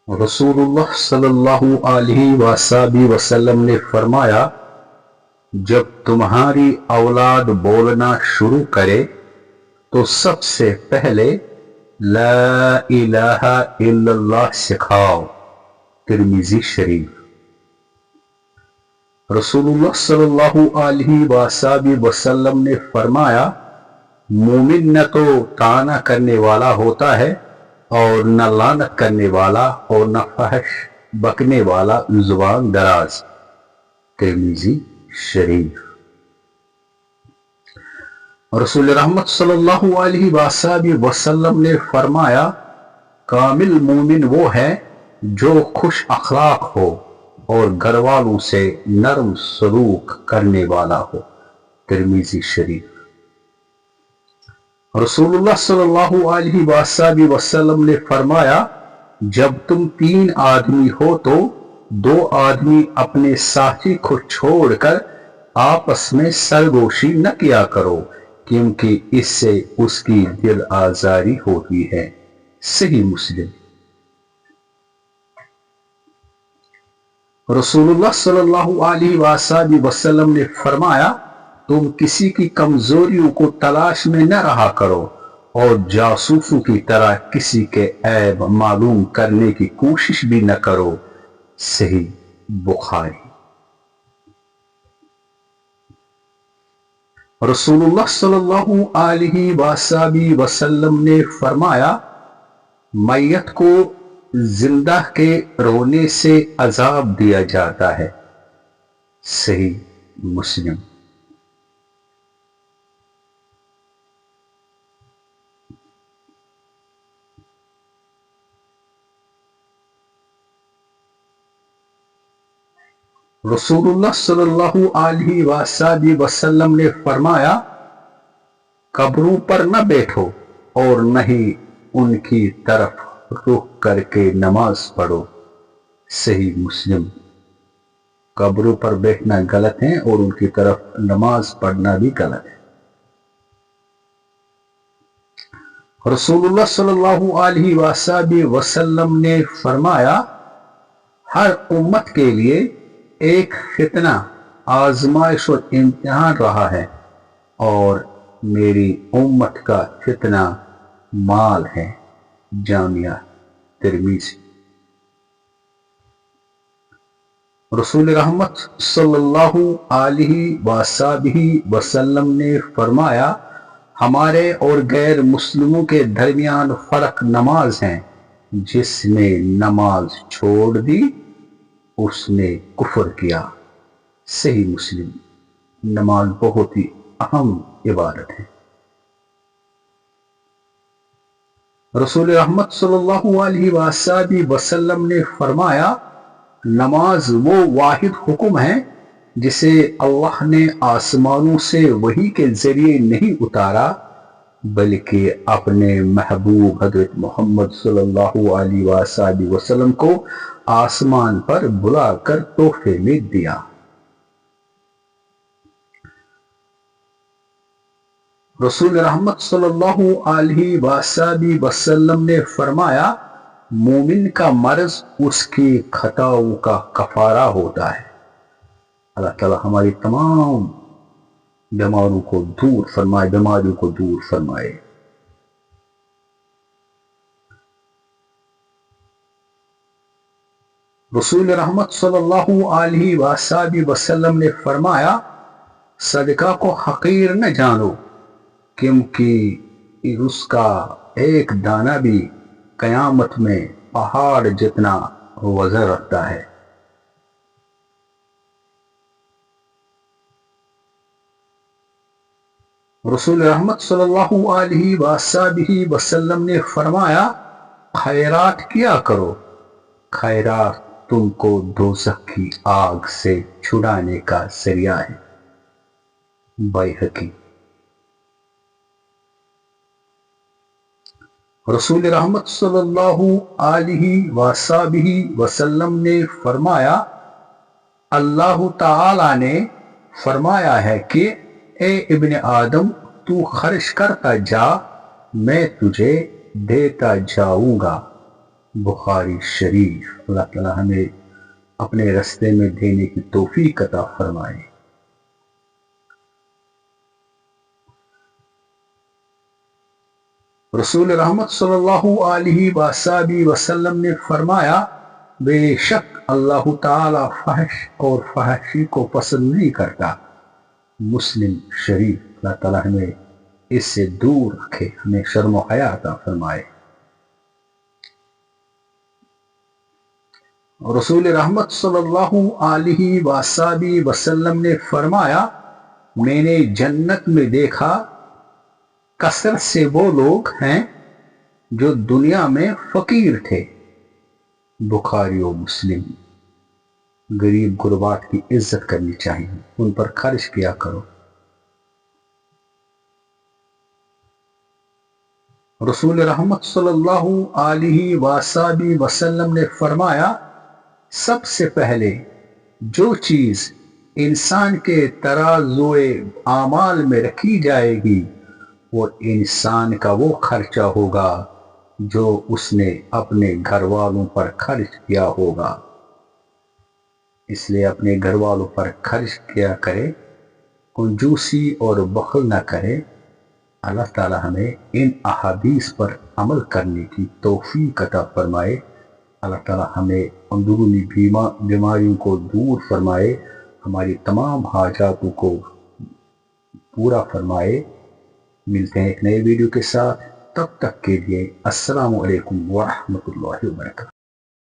रसूलुल्लाह सल्लल्लाहु अलैहि वसल्लम ने फरमाया, जब तुम्हारी औलाद बोलना शुरू करे तो सबसे पहले ला इलाहा इल्लल्लाह सिखाओ। तिर्मिज़ी शरीफ। रसूलुल्लाह सल्लल्लाहु अलैहि वसल्लम ने फरमाया, मोमिन न तो ताना करने वाला होता है और न लानत करने वाला और न फहश बकने वाला जुबान दराज। तिर्मिज़ी शरीफ। रसूल रहमत सल्लल्लाहु अलैहि वसल्लम ने फरमाया, कामिल मोमिन वो है जो खुश अखलाक हो और घर वालों से नरम सलूक करने वाला हो। तिर्मिज़ी शरीफ। रसूलुल्लाह सल्लल्लाहु अलैहि वसल्लम ने फरमाया, जब तुम 3 आदमी हो तो 2 आदमी अपने साथी को छोड़कर आपस में सरगोशी न किया करो, क्योंकि इससे उसकी दिल आजारी होती है। सही मुस्लिम। रसूलुल्लाह सल्लल्लाहु अलैहि वसल्लम ने फरमाया, तुम किसी की कमजोरियों को तलाश में न रहा करो और जासूसों की तरह किसी के ऐब मालूम करने की कोशिश भी न करो। सही बुखारी। रसूलुल्लाह सल्लल्लाहु अलैहि वसल्लम ने फरमाया, मैयत को जिंदा के रोने से अजाब दिया जाता है। सही मुस्लिम। रसूलुल्लाह सल्लल्लाहु अलैहि वसल्लम ने फरमाया, कब्रों पर न बैठो और न ही उनकी तरफ रुख करके नमाज पढ़ो। सही मुस्लिम। कब्रों पर बैठना गलत है और उनकी तरफ नमाज पढ़ना भी गलत है। रसूलुल्लाह सल्लल्लाहु अलैहि वसल्लम ने फरमाया, हर उम्मत के लिए एक फितना, आजमाइश और इम्तिहान रहा है और मेरी उम्मत का फितना माल है। जामिया तिर्मिज़ी। रसूल रहमत सल्लल्लाहु अलैहि वसल्लम ने फरमाया, हमारे और गैर मुस्लिमों के दरमियान फर्क नमाज है। जिसने नमाज छोड़ दी उसने कुफर किया। सही मुस्लिम। नमाज बहुत ही अहम इबादत है। रसूल रहमत सल्लल्लाहु अलैहि वसल्लम ने फरमाया, नमाज वो वाहिद हुक्म है जिसे अल्लाह ने आसमानों से वही के जरिए नहीं उतारा, बल्कि अपने महबूब हजरत मोहम्मद सल्लल्लाहु अलैहि वसल्लम को आसमान पर बुलाकर तोहफे में दिया। रसूल रहमत सल्लल्लाहु अलैहि वसल्लम ने फरमाया, मोमिन का मर्ज उसकी खताओं का कफारा होता है। अल्लाह ताला हमारी तमाम बीमारों को दूर फरमाए, बीमारियों को दूर फरमाए। रसूल रहमत सल्लल्लाहु अलैहि वसल्लम ने फरमाया, सदका को हकीर न जानो, क्योंकि उसका एक दाना भी कयामत में पहाड़ जितना वजन रखता है। रसूल रहमत सल्लल्लाहु अलैहि वसल्लम ने फरमाया, खैरात किया करो, खैरात तुमको दोज़ख की आग से छुड़ाने का जरिया है। बैहकी। रसूल रहमत सल्लल्लाहु अलैहि वसल्लम ने फरमाया, अल्लाह ताला ने फरमाया है कि ए इब्ने आदम, तू खर्च करता जा, मैं तुझे देता जाऊंगा। بخاری شریف۔ اللہ تعالی ہمیں اپنے رستے میں دینے کی توفیق عطا فرمائے۔ رسول رحمت صلی اللہ علیہ وآلہ وسلم نے فرمایا، بے شک اللہ تعالی فحش اور فحشی کو پسند نہیں کرتا۔ مسلم شریف۔ اللہ تعالی ہمیں اس سے دور رکھے، ہمیں شرم و حیا عطا فرمائے۔ رسول رحمت صلی اللہ علیہ وآلہ وسلم نے فرمایا، میں نے جنت میں دیکھا کثرت سے وہ لوگ ہیں جو دنیا میں فقیر تھے۔ بخاری و مسلم۔ غریب غربات کی عزت کرنی چاہیے، ان پر خرچ کیا کرو۔ رسول رحمت صلی اللہ علیہ وآلہ وسلم نے فرمایا، سب سے پہلے جو چیز انسان کے ترازوئے اعمال میں رکھی جائے گی وہ انسان کا وہ خرچہ ہوگا جو اس نے اپنے گھر والوں پر خرچ کیا ہوگا۔ اس لیے اپنے گھر والوں پر خرچ کیا کرے، کنجوسی اور بخل نہ کرے۔ اللہ تعالی ہمیں ان احادیث پر عمل کرنے کی توفیق عطا فرمائے۔ اللہ تعالی ہمیں اندرونی بیماریوں کو دور فرمائے، ہماری تمام حاجاتوں کو پورا فرمائے۔ ملتے ہیں ایک نئے ویڈیو کے ساتھ، تب تک کے لیے السلام علیکم ورحمۃ اللہ وبرکاتہ۔